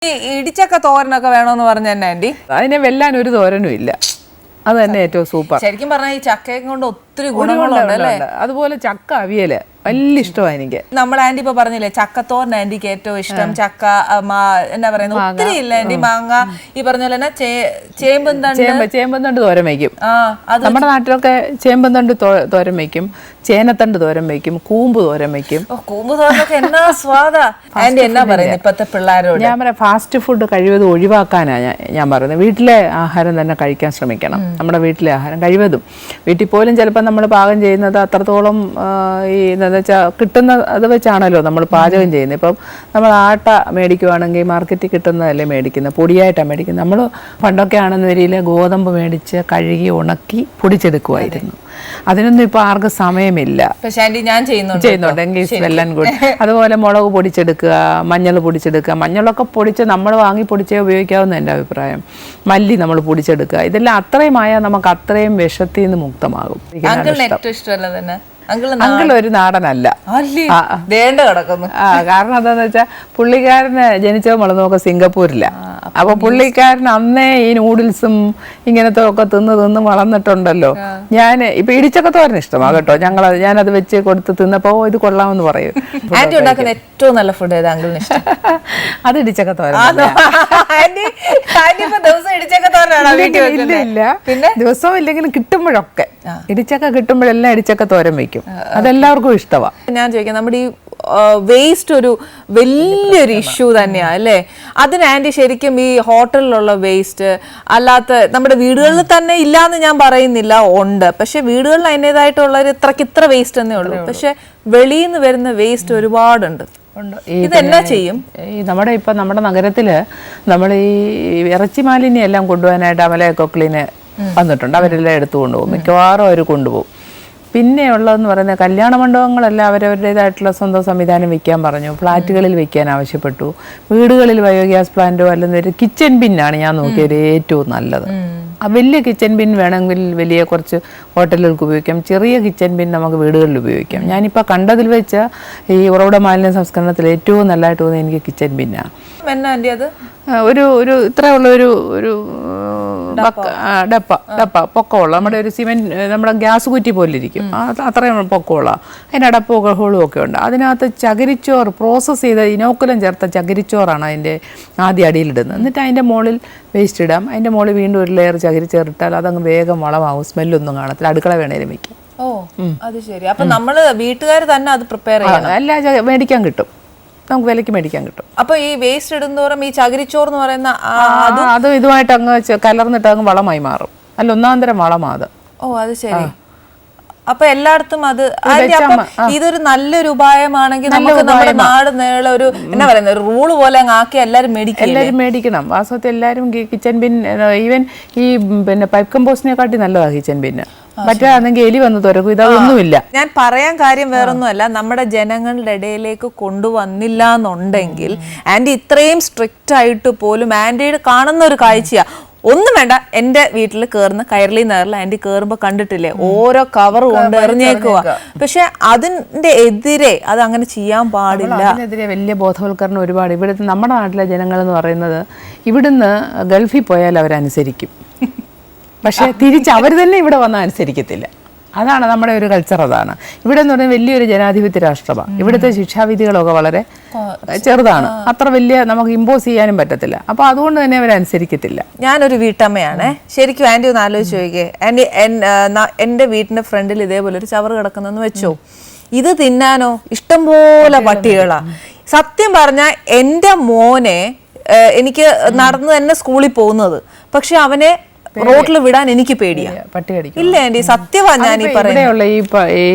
ഇടിച്ചക്ക തോരനൊക്കെ വേണോന്ന് പറഞ്ഞു തന്നെ ആന്റി. അതിനെ വെല്ലാൻ ഒരു തോരനും ഇല്ല. അത് തന്നെ ഏറ്റവും സൂപ്പർ. ശരിക്കും പറഞ്ഞാൽ ഈ ചക്കയെ കൊണ്ട് ഒത്തിരി ഗുണങ്ങളുണ്ട് അല്ലേ. അതുപോലെ ചക്ക അവിയല് വലിയ ഇഷ്ടമാണ് എനിക്ക്. നമ്മൾ ആന്റി ഇപ്പൊ പറഞ്ഞില്ലേ ചക്കത്തോരൻ ആന്റിക്ക് ഏറ്റവും ഇഷ്ടം. ചക്ക എന്നാ പറയുന്നത് ഒത്തിരി ഇല്ല ആന്റി. മാങ്ങ ഈ പറഞ്ഞ പോലെ തന്നെ ചേമ്പന്തണ്ട് തോരൻ വയ്ക്കും. നമ്മുടെ നാട്ടിലൊക്കെ ചേമ്പന്തണ്ട് തോരൻ വയ്ക്കും, ചേനത്തണ്ട് തോരൻ വയ്ക്കും, കൂമ്പ് തോരൻ വയ്ക്കും. കൂമ്പ് തോരനൊക്കെ എന്നാ സ്വാദാ ആന്റി. എന്നാ പറയുന്നത് ഇപ്പത്തെ പിള്ളേരോട്? ഞാൻ പറയാം ഫാസ്റ്റ് ഫുഡ് കഴിവതും ഒഴിവാക്കാനാണ് ഞാൻ പറയുന്നത്. വീട്ടിലെ ആഹാരം തന്നെ കഴിക്കാൻ ശ്രമിക്കണം. നമ്മുടെ വീട്ടിലെ ആഹാരം കഴിവതും. വീട്ടിൽ പോലും ചിലപ്പോൾ നമ്മൾ പാകം ചെയ്യുന്നത് അത്രത്തോളം ഈ കിട്ടുന്ന അത് വെച്ചാണല്ലോ നമ്മൾ പാചകം ചെയ്യുന്നത്. ഇപ്പം നമ്മൾ ആട്ട മേടിക്കുവാണെങ്കിൽ മാർക്കറ്റിൽ കിട്ടുന്നതല്ലേ മേടിക്കുന്നത്, പൊടിയായിട്ടാണ് മേടിക്കുന്നത്. നമ്മൾ പണ്ടൊക്കെ ആണെന്ന നിലയിൽ ഗോതമ്പ് മേടിച്ച് കഴുകി ഉണക്കി പൊടിച്ചെടുക്കുമായിരുന്നു. അതിനൊന്നും ഇപ്പൊ ആർക്കും സമയമില്ല. ഞാൻ ചെയ്യുന്നുണ്ടെങ്കിൽ വെല്ലൻ ഗുഡ്. അതുപോലെ മുളക് പൊടിച്ചെടുക്കുക, മഞ്ഞൾ പൊടിച്ചെടുക്കുക. മഞ്ഞളൊക്കെ പൊടിച്ച് നമ്മൾ വാങ്ങി പൊടിച്ചേ ഉപയോഗിക്കാവുന്ന എൻ്റെ അഭിപ്രായം. മല്ലി നമ്മൾ പൊടിച്ചെടുക്കുക. ഇതെല്ലാം അത്രയുമായാൽ നമുക്ക് അത്രയും വിഷത്തിൽ നിന്ന് മുക്തമാകും. അങ്കിൾ ഒരു നാടനല്ല, കാരണം എന്താന്ന് വെച്ചാൽ പുള്ളിക്കാരന് ജനിച്ചോ വളർന്നൊക്കെ സിംഗപ്പൂരില്ല. അപ്പൊ പുള്ളിക്കാരൻ അന്നേ ഈ നൂഡിൽസും ഇങ്ങനത്തെ ഒക്കെ തിന്ന് വളർന്നിട്ടുണ്ടല്ലോ. ഞാൻ ഇപ്പൊ ഇടിച്ചക്കത്തോരൻ ഇഷ്ടമാണ് കേട്ടോ. ഞാനത് വെച്ച് കൊടുത്ത് തിന്നപ്പോ ഇത് കൊള്ളാമെന്ന് പറയും. ഏറ്റവും നല്ല ഫുഡ് അത് ഇടിച്ചക്കത്തോരൻ. ഇല്ല, പിന്നെ ദിവസവും ഇല്ലെങ്കിലും കിട്ടുമ്പോഴൊക്കെ ഇടിച്ചക്ക കിട്ടുമ്പോഴെല്ലാം ഇടിച്ചക്ക തോരൻ വെക്കും. അതെല്ലാവർക്കും ഇഷ്ടമാണ്. ഞാൻ ചോദിക്കാം, നമ്മുടെ ഈ വേസ്റ്റ് ഒരു വലിയൊരു ഇഷ്യൂ തന്നെയാണ് അല്ലേ? അതിന് ആന്റി ശരിക്കും ഈ ഹോട്ടലിലുള്ള വേസ്റ്റ് അല്ലാത്ത നമ്മുടെ വീടുകളിൽ തന്നെ ഇല്ലാന്ന് ഞാൻ പറയുന്നില്ല, ഉണ്ട്. പക്ഷെ വീടുകളിൽ അതിൻ്റെതായിട്ടുള്ള ഇത്ര വേസ്റ്റ് എന്നേ ഉള്ളൂ. പക്ഷെ വെളിയിൽ നിന്ന് വരുന്ന വേസ്റ്റ് ഒരുപാടുണ്ട്. ഇതെന്നാ ചെയ്യും? നമ്മുടെ നഗരത്തില് നമ്മൾ ഈ ഇറച്ചി മാലിന്യം എല്ലാം കൊണ്ടുപോകാനായിട്ട് അമലക്കൊക്ലിന് വന്നിട്ടുണ്ട്. അവരെല്ലാം എടുത്തു കൊണ്ടുപോകും, മിക്കവാറും അവർ കൊണ്ടുപോകും. പിന്നെ ഉള്ളതെന്ന് പറയുന്നത് കല്യാണ മണ്ഡപങ്ങളെല്ലാം അവരവരുടേതായിട്ടുള്ള സ്വന്തം സംവിധാനം വെക്കാൻ പറഞ്ഞു, ഫ്ലാറ്റുകളിൽ വെക്കാൻ ആവശ്യപ്പെട്ടു. വീടുകളിൽ ബയോഗ്യാസ് പ്ലാന്റോ അല്ലെങ്കിൽ ഒരു കിച്ചൺ ബിന്നാണ് ഞാൻ നോക്കിയത് ഏറ്റവും നല്ലത്. ആ വലിയ കിച്ചൺ ബിൻ വേണമെങ്കിൽ വലിയ കുറച്ച് ഹോട്ടലുകൾക്ക് ഉപയോഗിക്കാം, ചെറിയ കിച്ചൺ ബിൻ നമുക്ക് വീടുകളിൽ ഉപയോഗിക്കാം. ഞാനിപ്പോൾ കണ്ടതിൽ വെച്ച ഈ ഉറവിട മാലിന്യ സംസ്കരണത്തിൽ ഏറ്റവും നല്ലതായിട്ട് തോന്നുന്നത് എനിക്ക് കിച്ചൺ ബിന്നാണ്. ഒരു ഇത്രയുള്ള ഒരു ഡപ്പ പൊക്കമുള്ള നമ്മുടെ ഒരു സിമെന്റ് നമ്മുടെ ഗ്യാസ് കുറ്റി പോലെ ഇരിക്കും, അത്രയും പൊക്കമുള്ള. അതിൻ്റെ അടപ്പും ഹോളും ഒക്കെ ഉണ്ട്. അതിനകത്ത് ചകിരിച്ചോറ് പ്രോസസ്സ് ചെയ്ത ഇനോക്കുലം ചേർത്ത ചകിരിച്ചോറാണ് അതിൻ്റെ ആദ്യം അടിയിലിടുന്നത്. എന്നിട്ട് അതിൻ്റെ മുകളിൽ വേസ്റ്റ് ഇടാം. അതിൻ്റെ മുകളിൽ വീണ്ടും ഒരു ലെയർ ചകിരിച്ചോറിട്ടാൽ അതങ്ങ് വേഗം വളമാവും, സ്മെല്ലൊന്നും കാണത്തില്ല. അടുക്കള വേണേലും വെക്കാം. ഓ അത് ശരി. അപ്പൊ നമ്മള് വീട്ടുകാർ തന്നെ അത് പ്രിപ്പയർ ചെയ്യണം? എല്ലാം മേടിക്കാൻ കിട്ടും, നമുക്ക് വിലയ്ക്ക് മേടിക്കാൻ കിട്ടും. അപ്പൊ ഈ വേസ്റ്റ് ഇടുന്നോറും ഈ ചകിരിച്ചോറ് എന്ന് പറയുന്ന അത് ഇതുമായിട്ട് അങ്ങ് കലർന്നിട്ട് അങ്ങ് വളമായി മാറും. അല്ല, ഒന്നാന്തരം വളമാണ് അത്. ഓ അത് ശരി. അപ്പൊ എല്ലായിടത്തും അത് ഇതൊരു നല്ലൊരു ഉപായമാണെങ്കിൽ നമുക്ക് നമ്മുടെ നാട് നീള ഒരു എന്നാ പറയുന്നത് ഒരു റൂള് പോലെ അങ്ങ് ആക്കി എല്ലാരും മേടിക്കണം. വാസ്തവത്തിൽ എല്ലാവരും കിച്ചൺ ബിൻ, ഈവൻ ഈ പിന്നെ പൈപ്പ് കമ്പോസ്റ്റിനെക്കാട്ടി നല്ലതാണ് കിച്ചൺ ബിന്ന്. മറ്റേതാണെങ്കിൽ എലി വന്ന് തുറക്കും, ഇതൊന്നുമില്ല. ഞാൻ പറയാൻ കാര്യം വേറൊന്നുമല്ല, നമ്മുടെ ജനങ്ങളുടെ ഇടയിലേക്ക് കൊണ്ടുവന്നില്ല എന്നുണ്ടെങ്കിൽ ആന്റി ഇത്രയും സ്ട്രിക്റ്റ് ആയിട്ട് പോലും ആന്റിയുടെ കാണുന്ന ഒരു കാഴ്ചയാ. ഒന്നും വേണ്ട, എന്റെ വീട്ടിൽ കയറുന്ന കയറലി നേറിൽ ആന്റി കയറുമ്പോ കണ്ടിട്ടില്ലേ ഓരോ കവർ കൊണ്ട് എറിഞ്ഞേക്കുക. പക്ഷെ അതിന്റെ എതിരെ അത് അങ്ങനെ ചെയ്യാൻ പാടില്ല. അതിനെതിരെ വലിയ ബോധവൽക്കരണം ഒരുപാട്. ഇവിടുത്തെ നമ്മുടെ നാട്ടിലെ ജനങ്ങൾ എന്ന് പറയുന്നത് ഇവിടുന്ന് ഗൾഫിൽ പോയാൽ അവരനുസരിക്കും, പക്ഷെ തിരിച്ച് അവർ തന്നെ ഇവിടെ വന്നാൽ അനുസരിക്കത്തില്ല. അതാണ് നമ്മുടെ ഒരു കൾച്ചർ. അതാണ് ഇവിടെ എന്ന് പറയുന്നത് വലിയൊരു ജനാധിപത്യ രാഷ്ട്രമാണ്. ഇവിടുത്തെ ശിക്ഷാവിധികളൊക്കെ വളരെ ചെറുതാണ്, അത്ര വലിയ നമുക്ക് ഇമ്പോസ് ചെയ്യാനും പറ്റത്തില്ല. അപ്പൊ അതുകൊണ്ട് തന്നെ അവരനുസരിക്കത്തില്ല. ഞാനൊരു വീട്ടമ്മയാണ്. ശരിക്കും ആന്റി ഒന്ന് ആലോചിച്ച് നോക്കിയേ, ആന്റി എന്റെ വീട്ടിന്റെ ഫ്രണ്ടിൽ ഇതേപോലെ ഒരു ചവറ് കിടക്കുന്നെന്ന് വെച്ചോ, ഇത് തിന്നാനോ ഇഷ്ടംപോലെ പട്ടികളാ. സത്യം പറഞ്ഞാൽ എന്റെ മോനെ എനിക്ക് നടന്ന് തന്നെ സ്കൂളിൽ പോകുന്നത്, പക്ഷെ അവനെ റോഡിൽ വിടാൻ എനിക്ക് പേടിയാ, പട്ടി കടിക്കും. ഇല്ല ആന്റി, സത്യമാണ് ഞാൻ ഈ പറയുന്നത്.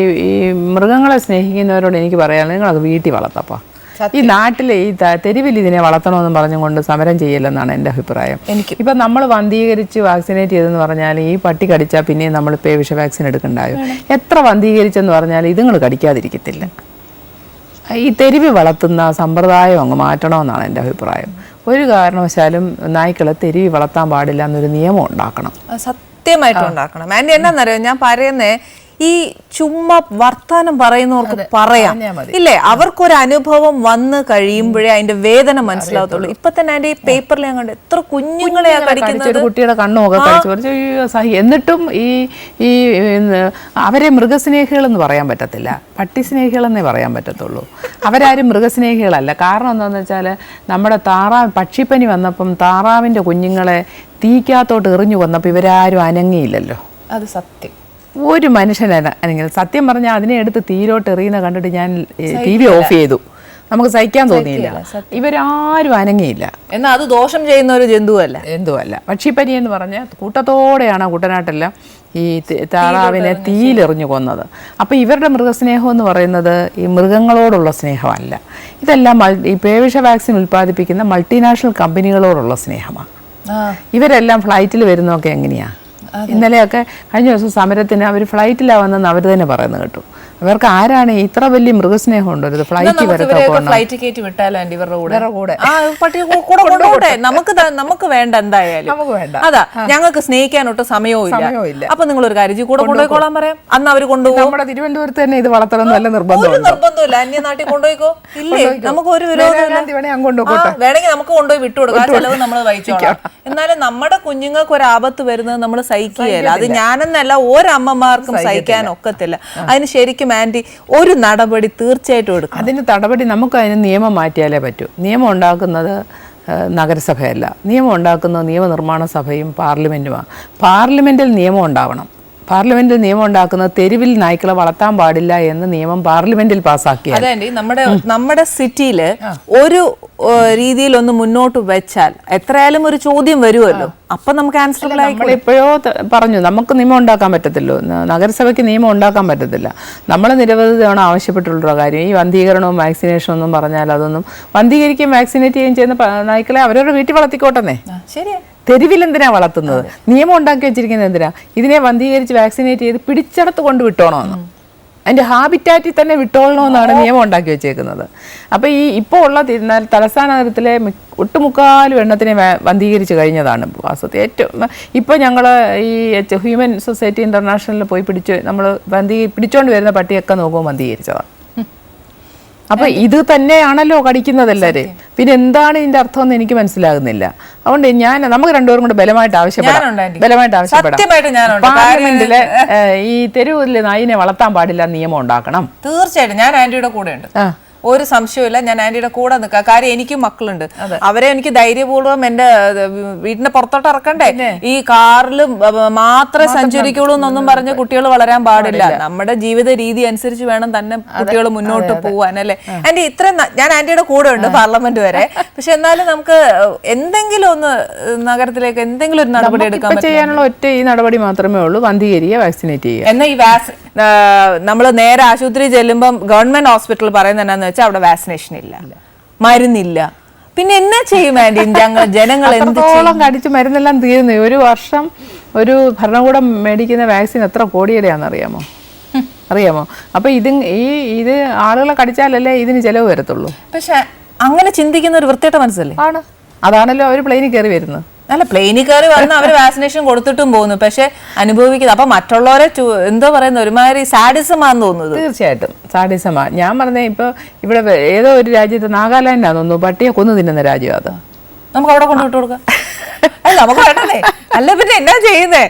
ഈ മൃഗങ്ങളെ സ്നേഹിക്കുന്നവരോട് എനിക്ക് പറയാനുള്ളത്, നിങ്ങളത് വീട്ടിൽ വളർത്തപ്പാ. ഈ നാട്ടിലെ ഈ തെരുവിൽ ഇതിനെ വളർത്തണമെന്ന് പറഞ്ഞുകൊണ്ട് സമരം ചെയ്യില്ലെന്നാണ് എൻ്റെ അഭിപ്രായം. ഇപ്പൊ നമ്മൾ വന്ധീകരിച്ച് വാക്സിനേറ്റ് ചെയ്തെന്ന് പറഞ്ഞാൽ ഈ പട്ടി കടിച്ചാൽ പിന്നെ നമ്മൾ വിഷ വാക്സിൻ എടുക്കണ്ടായോ? എത്ര വന്ധീകരിച്ചെന്ന് പറഞ്ഞാൽ ഇതുങ്ങൾ കടിക്കാതിരിക്കത്തില്ല. ഈ തെരുവ് വളർത്തുന്ന സമ്പ്രദായം അങ്ങ് മാറ്റണമെന്നാണ് എൻ്റെ അഭിപ്രായം. ഒരു കാരണവശാലും നായ്ക്കളെ തെരുവി വളർത്താൻ പാടില്ല എന്നൊരു നിയമം ഉണ്ടാക്കണം, സത്യമായിട്ടും ഉണ്ടാക്കണം. ആന്റി എന്നാന്നറിയോ ഞാൻ പറയുന്നേ, ഈ ചുമ്മാ വർത്താനം പറയുന്നവർക്ക് പറയാം, ഇല്ലേ? അവർക്കൊരു അനുഭവം വന്ന് കഴിയുമ്പോഴേ അതിന്റെ വേദന മനസ്സിലാവത്തുള്ളൂ. ഇപ്പൊ തന്നെ അതിന്റെ ഈ പേപ്പറിൽ ഞാൻ കണ്ടു എത്ര കുഞ്ഞുങ്ങളെയാ കടിക്കുന്നത്, കുട്ടിയുടെ കണ്ണുമൊക്കെ കടിച്ചു. സഹി എന്നിട്ടും ഈ അവരെ മൃഗസ്നേഹികളെന്ന് പറയാൻ പറ്റത്തില്ല, പട്ടി സ്നേഹികളെന്നേ പറയാൻ പറ്റത്തുള്ളൂ. അവരാരും മൃഗസ്നേഹികളല്ല. കാരണം എന്താണെന്ന് വെച്ചാൽ നമ്മുടെ പക്ഷിപ്പനി വന്നപ്പം താറാവിൻ്റെ കുഞ്ഞുങ്ങളെ തീക്കകത്തോട്ട് എറിഞ്ഞു കൊന്നപ്പോൾ ഇവരാരും അനങ്ങിയില്ലല്ലോ. അത് സത്യം. ഒരു മനുഷ്യനങ്ങനെ സത്യം പറഞ്ഞാൽ അതിനെ എടുത്ത് തീരോട്ട് എറിയുന്ന കണ്ടിട്ട് ഞാൻ TV ഓഫ് ചെയ്തു. നമുക്ക് സഹിക്കാൻ തോന്നിയില്ല. ഇവരാരും അനങ്ങിയില്ല. എന്നാൽ അത് ദോഷം ചെയ്യുന്ന ഒരു ജന്തുവല്ല. പക്ഷിപ്പനി എന്ന് പറഞ്ഞാൽ കൂട്ടത്തോടെയാണ് കുട്ടനാട്ടെല്ലാം ഈ താറാവിനെ തീയിലെറിഞ്ഞു കൊന്നത്. അപ്പോൾ ഇവരുടെ മൃഗസ്നേഹം എന്ന് പറയുന്നത് ഈ മൃഗങ്ങളോടുള്ള സ്നേഹമല്ല. ഇതെല്ലാം ഈ പേവിഷ വാക്സിൻ ഉൽപ്പാദിപ്പിക്കുന്ന മൾട്ടിനാഷണൽ കമ്പനികളോടുള്ള സ്നേഹമാണ്. ഇവരെല്ലാം ഫ്ലൈറ്റിൽ വരുന്നതൊക്കെ എങ്ങനെയാ? ഇന്നലെയൊക്കെ കഴിഞ്ഞ ദിവസം സമരത്തിന് അവർ ഫ്ലൈറ്റിലാണ് വന്നെന്ന് അവർ തന്നെ പറയുന്നത് കേട്ടു. അവർക്ക് ആരാണ് ഇത്ര വലിയ മൃഗസ്നേഹം ഉണ്ടോ? ഫ്ലൈറ്റ് കയറ്റി വിട്ടാലോ ഇവരുടെ കൂടെ നമുക്ക് വേണ്ട, എന്തായാലും അതാ. ഞങ്ങൾക്ക് സ്നേഹിക്കാനൊട്ട് സമയവും ഇല്ല. അപ്പൊ നിങ്ങൾ ഒരു കാര്യം കൂടെ കൊണ്ടുപോയിക്കോളാൻ പറയാം. അന്ന് അവർ കൊണ്ടുപോകും. നമ്മുടെ തിരുവനന്തപുരത്ത് തന്നെ ഇത് വളർത്തണം നല്ല നിർബന്ധമില്ല. അന്യനാട്ടിൽ കൊണ്ടുപോയിക്കോ, ഇല്ലേ? നമുക്ക് ഒരു വിരോധമില്ല. വേണമെങ്കിൽ നമുക്ക് കൊണ്ടുപോയി വിട്ടുകൊടുക്കാം, ചെലവ് നമ്മൾ വഹിച്ചോളാം. എന്നാലും നമ്മുടെ കുഞ്ഞുങ്ങൾക്ക് ഒരു ആപത്ത് വരുന്നത് നമ്മൾ സഹിക്കുകയില്ല. അത് ഞാനെന്നല്ല, ഒരമ്മമാർക്കും സഹിക്കാൻ ഒക്കത്തില്ല. അതിന് ശരിക്കും ആന്റി ഒരു നടപടി തീർച്ചയായിട്ടും എടുക്കും. അതിന് നടപടി നമുക്ക് അതിന് നിയമം മാറ്റിയാലേ പറ്റൂ. നിയമം ഉണ്ടാക്കുന്നത് നഗരസഭയല്ല, നിയമം ഉണ്ടാക്കുന്നത് നിയമനിർമ്മാണ സഭയും പാർലമെന്റുമാണ്. പാർലമെന്റിൽ നിയമം ഉണ്ടാവണം. പാർലമെന്റിൽ നിയമം ഉണ്ടാക്കുന്നത് തെരുവിൽ നായ്ക്കളെ വളർത്താൻ പാടില്ല എന്ന് നിയമം പാർലമെന്റിൽ പാസ്സാക്കിയ. അതെ, നമ്മുടെ സിറ്റിയില് ഒരു രീതിയിൽ ഒന്ന് മുന്നോട്ട് വെച്ചാൽ എത്രയായാലും ഒരു ചോദ്യം വരുമല്ലോ. അപ്പൊ നമുക്ക് ആൻസർ എപ്പോഴോ പറഞ്ഞു നമുക്ക് നിയമം ഉണ്ടാക്കാൻ പറ്റത്തില്ലോ, നഗരസഭയ്ക്ക് നിയമം ഉണ്ടാക്കാൻ പറ്റത്തില്ല. നമ്മൾ നിരവധി തവണ ആവശ്യപ്പെട്ടുള്ള കാര്യം ഈ വന്ധീകരണവും വാക്സിനേഷനും ഒന്നും പറഞ്ഞാൽ അതൊന്നും വന്ധീകരിക്കുകയും വാക്സിനേറ്റ് ചെയ്യുകയും ചെയ്യുന്ന നായ്ക്കളെ അവരവരുടെ വീട്ടിൽ വളർത്തിക്കോട്ടെന്നേ. ശരിയാ. തെരുവിൽ എന്തിനാ വളർത്തുന്നത്? നിയമം ഉണ്ടാക്കി വെച്ചിരിക്കുന്നത് എന്തിനാ? ഇതിനെ വന്ധീകരിച്ച് വാക്സിനേറ്റ് ചെയ്ത് പിടിച്ചെടുത്ത് കൊണ്ട് വിട്ടോണമെന്ന്, അതിൻ്റെ ഹാബിറ്റാറ്റിൽ തന്നെ വിട്ടോളണമെന്നാണ് നിയമം ഉണ്ടാക്കി വെച്ചേക്കുന്നത്. അപ്പോൾ ഇപ്പോൾ ഉള്ള തലസ്ഥാന നഗരത്തിലെ ഒട്ടുമുക്കാലും എണ്ണത്തിനെ വന്ധീകരിച്ച് കഴിഞ്ഞതാണ് വാസ്തവത്തിൽ. ഏറ്റവും ഇപ്പോൾ ഞങ്ങൾ ഈ ഹ്യൂമൻ സൊസൈറ്റി ഇൻ്റർനാഷണലിൽ പോയി നമ്മൾ പിടിച്ചോണ്ട് വരുന്ന പട്ടിയൊക്കെ നോക്കുമ്പോൾ വന്ധീകരിച്ചതാണ്. അപ്പോൾ ഇത് തന്നെയാണല്ലോ കടിക്കുന്നതെല്ലാവരും. പിന്നെ എന്താണ് ഇതിൻ്റെ അർത്ഥം എന്ന് എനിക്ക് മനസ്സിലാകുന്നില്ല. അതുകൊണ്ട് നമുക്ക് രണ്ടുപേരും കൂടെ ബലമായിട്ട് ആവശ്യപ്പെടാം. പാർലമെന്റില് ഈ തെരുവിൽ നായിനെ വളർത്താൻ പാടില്ല നിയമം ഉണ്ടാക്കണം. തീർച്ചയായിട്ടും ഞാൻ ആന്റിയുടെ കൂടെ ഉണ്ട്, ഒരു സംശയമില്ല. ഞാൻ ആന്റിയുടെ കൂടെ നിൽക്കാം. കാര്യം എനിക്കും മക്കളുണ്ട്. അവരെ എനിക്ക് ധൈര്യപൂർവ്വം എന്റെ വീടിന്റെ പുറത്തോട്ട് ഇറക്കണ്ടേ. ഈ കാറിൽ മാത്രമേ സഞ്ചരിക്കുള്ളൂ എന്നൊന്നും പറഞ്ഞ് കുട്ടികൾ വളരാൻ പാടില്ല. നമ്മുടെ ജീവിത രീതി അനുസരിച്ച് വേണം തന്നെ കുട്ടികൾ മുന്നോട്ട് പോവാൻ, അല്ലേ ആന്റി? ഇത്രയും ഞാൻ ആന്റിയുടെ കൂടെ ഉണ്ട് പാർലമെന്റ് വരെ. പക്ഷെ എന്നാലും നമുക്ക് എന്തെങ്കിലും ഒന്ന് നഗരത്തിലേക്ക് എന്തെങ്കിലും ഒരു നടപടി എടുക്കാൻ ചെയ്യാനുള്ള ഒറ്റ ഈ നടപടി മാത്രമേ ഉള്ളൂ, വന്ധീകരിക്കുക, വാക്സിനേറ്റ് ചെയ്യുക. എന്നാൽ ഈ നമ്മൾ നേരെ ആശുപത്രി ചെല്ലുമ്പം ഗവൺമെന്റ് ഹോസ്പിറ്റൽ പറയുന്നത് എന്നാന്ന് വെച്ചാൽ അവിടെ വാക്സിനേഷൻ ഇല്ല, മരുന്നില്ല. പിന്നെ എന്നാ ചെയ്യും ആന്റി? ജനങ്ങൾ എന്തോളം കടിച്ച് മരുന്നെല്ലാം തീരുന്നു. ഒരു വർഷം ഒരു ഭരണകൂടം മേടിക്കുന്ന വാക്സിൻ എത്ര കോടിയുടെയാണെന്ന് അറിയാമോ? അപ്പൊ ഇത് ആളുകളെ കടിച്ചാലല്ലേ ഇതിന് ചെലവ് വരത്തുള്ളൂ. പക്ഷെ അങ്ങനെ ചിന്തിക്കുന്ന ഒരു വൃത്തിയുടെ മനസ്സല്ലേ ആണ്. അതാണല്ലോ അവർ പ്ലെയിനിൽ കയറി വരുന്നത്. അല്ല, പ്ലെയിനിൽ കയറി വന്ന് അവർ വാക്സിനേഷൻ കൊടുത്തിട്ടും പോകുന്നു. പക്ഷെ അനുഭവിക്കുന്നത് അപ്പൊ മറ്റുള്ളവരെ എന്തോ പറയുന്ന ഒരുമാതിരി സാഡിസമാന്ന് തോന്നുന്നത്. തീർച്ചയായിട്ടും സാഡിസമാ. ഞാൻ പറഞ്ഞ ഇപ്പൊ ഇവിടെ ഏതോ ഒരു രാജ്യത്ത് നാഗാലാൻഡാന്ന് തോന്നുന്നു പട്ടിയെ കൊന്നു തിന്നുന്ന രാജ്യം. അത് നമുക്ക് അവിടെ കൊണ്ടുവിട്ട് കൊടുക്കാം. അല്ല, നമുക്ക് വേണ്ടല്ലേ? അല്ല പിന്നെ എന്നാ ചെയ്യുന്നേ?